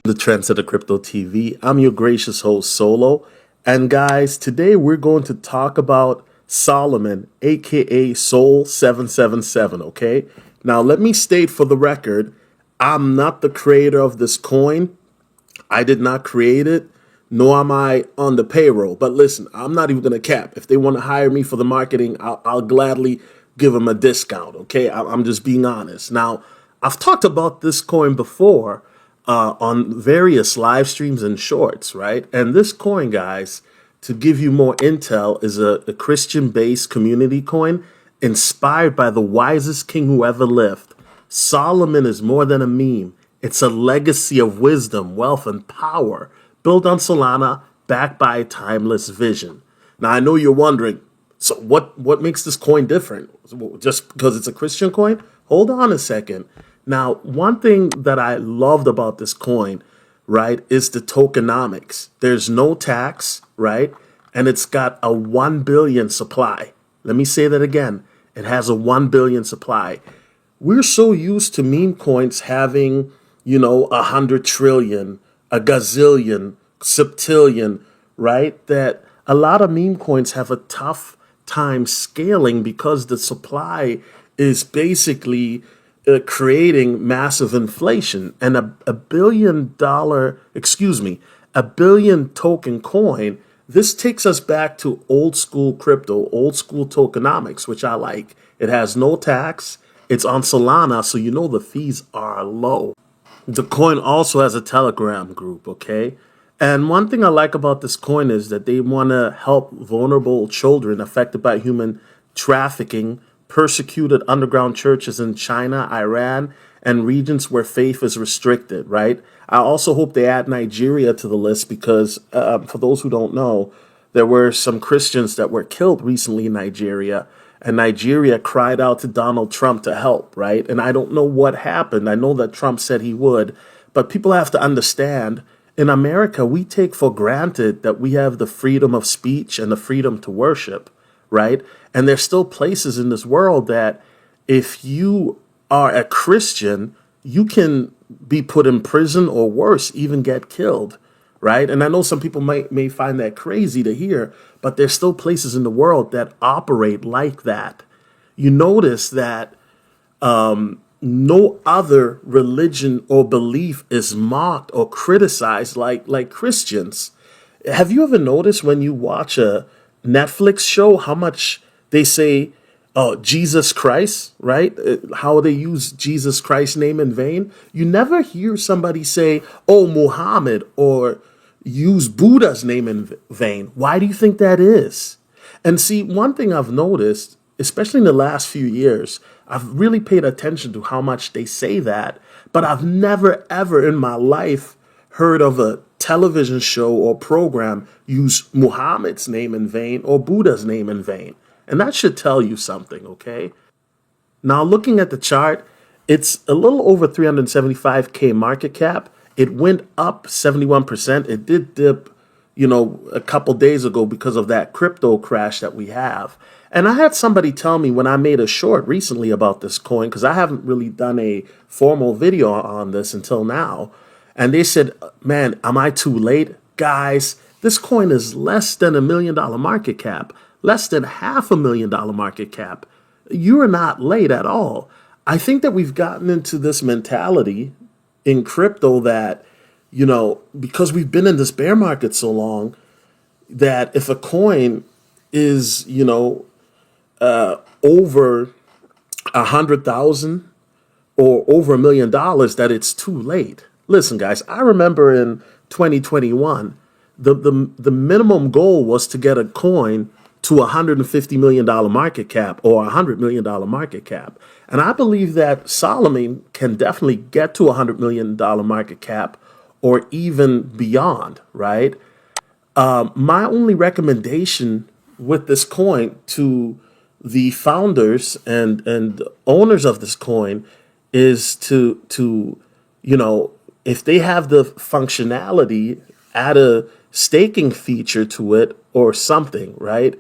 The Trendsetter Crypto TV. I'm your gracious host, Solo. And guys, today we're going to talk about Solomon, aka SOL777, okay? Now, let me state for the record, I'm not the creator of this coin. I did not create it, nor am I on the payroll. But listen, I'm not even going to cap. If they want to hire me for the marketing, I'll gladly give them a discount, okay? I'm just being honest. Now, I've talked about this coin before on various live streams and shorts, right? And this coin, guys, to give you more intel, is a Christian-based community coin inspired by the wisest king who ever lived. Solomon is more than a meme. It's a legacy of wisdom, wealth, and power built on Solana, backed by a timeless vision. Now, I know you're wondering, so what makes this coin different? Just because it's a Christian coin? Hold on a second. Now, one thing that I loved about this coin, right, is the tokenomics. There's no tax, right? And it's got a 1 billion supply. Let me say that again. It has a 1 billion supply. We're so used to meme coins having, 100 trillion, a gazillion, septillion, right? That a lot of meme coins have a tough time scaling because the supply is basically creating massive inflation. And a $1 billion token coin, this takes us back to old school crypto, old school tokenomics, which I like. It has no tax. It's on Solana, so the fees are low. The coin also has a Telegram group, okay? And one thing I like about this coin is that they want to help vulnerable children affected by human trafficking, persecuted underground churches in China, Iran, and regions where faith is restricted, right? I also hope they add Nigeria to the list because, for those who don't know, there were some Christians that were killed recently in Nigeria, and Nigeria cried out to Donald Trump to help, right? And I don't know what happened. I know that Trump said he would, but people have to understand, in America, we take for granted that we have the freedom of speech and the freedom to worship, right? And there's still places in this world that if you are a Christian, you can be put in prison or worse, even get killed, right? And I know some people may find that crazy to hear, but there's still places in the world that operate like that. You notice that no other religion or belief is mocked or criticized like Christians. Have you ever noticed when you watch a Netflix show how much they say, Jesus Christ, right? How they use Jesus Christ's name in vain. You never hear somebody say, oh, Muhammad, or use Buddha's name in vain. Why do you think that is? And see, one thing I've noticed, especially in the last few years, I've really paid attention to how much they say that, but I've never, ever in my life heard of a television show or program use Muhammad's name in vain or Buddha's name in vain. And that should tell you something, okay? Now, looking at the chart, it's a little over 375K market cap. It went up 71%. It did dip, a couple days ago because of that crypto crash that we have. And I had somebody tell me when I made a short recently about this coin, because I haven't really done a formal video on this until now. And they said, man, am I too late? Guys, this coin is less than $1 million market cap, less than $500,000 market cap. You are not late at all. I think that we've gotten into this mentality in crypto that, because we've been in this bear market so long, that if a coin is, over 100,000 or over $1 million, that it's too late. Listen, guys, I remember in 2021, the minimum goal was to get a coin to $150 million market cap or $100 million market cap. And I believe that Solomon can definitely get to $100 million market cap or even beyond, right? My only recommendation with this coin to the founders and owners of this coin is to if they have the functionality, add a staking feature to it or something, right?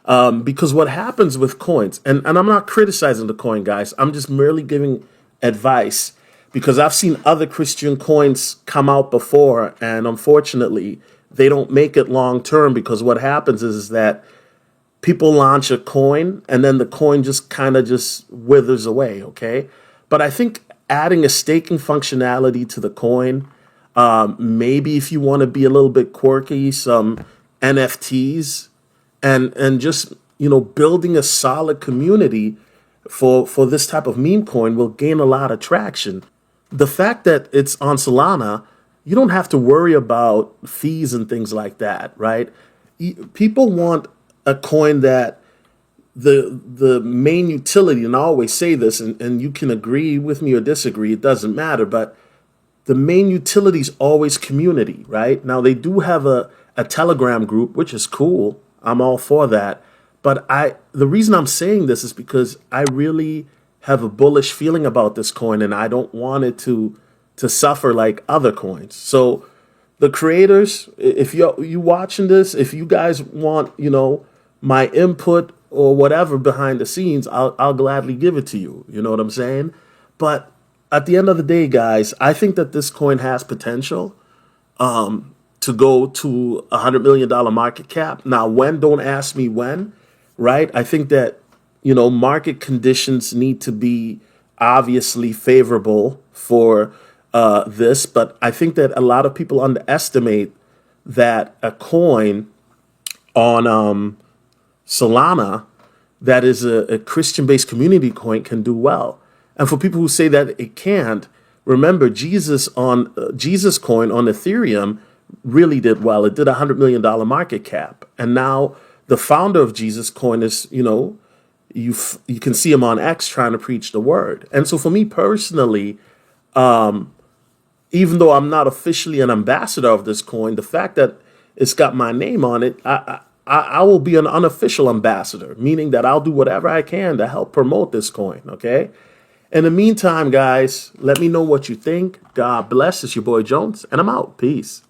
Because what happens with coins, and I'm not criticizing the coin, guys, I'm just merely giving advice. because I've seen other Christian coins come out before, and unfortunately, they don't make it long term, because what happens is that people launch a coin and then the coin just kind of just withers away, okay? But I think adding a staking functionality to the coin, maybe if you want to be a little bit quirky, some NFTs, and just, building a solid community for this type of meme coin will gain a lot of traction. The fact that it's on Solana, you don't have to worry about fees and things like that, right? People want a coin that the main utility, and I always say this, and you can agree with me or disagree, it doesn't matter, but the main utility is always community, right? Now, they do have a Telegram group, which is cool. I'm all for that. But the reason I'm saying this is because I really have a bullish feeling about this coin, and I don't want it to suffer like other coins. So the creators, if you watching this, if you guys want, my input or whatever behind the scenes, I'll gladly give it to you. You know what I'm saying? But at the end of the day, guys, I think that this coin has potential to go to $100 million market cap. Now, when? Don't ask me when, right? I think that, market conditions need to be obviously favorable for this, but I think that a lot of people underestimate that a coin on Solana that is a Christian-based community coin can do well. And for people who say that it can't, remember Jesus coin on Ethereum really did well. It did $100 million market cap, and now the founder of Jesus coin is, you can see him on X trying to preach the word. And so for me personally, even though I'm not officially an ambassador of this coin, the fact that it's got my name on it, I will be an unofficial ambassador, meaning that I'll do whatever I can to help promote this coin, okay? In the meantime, guys, let me know what you think. God bless. It's your boy Jones, and I'm out. Peace.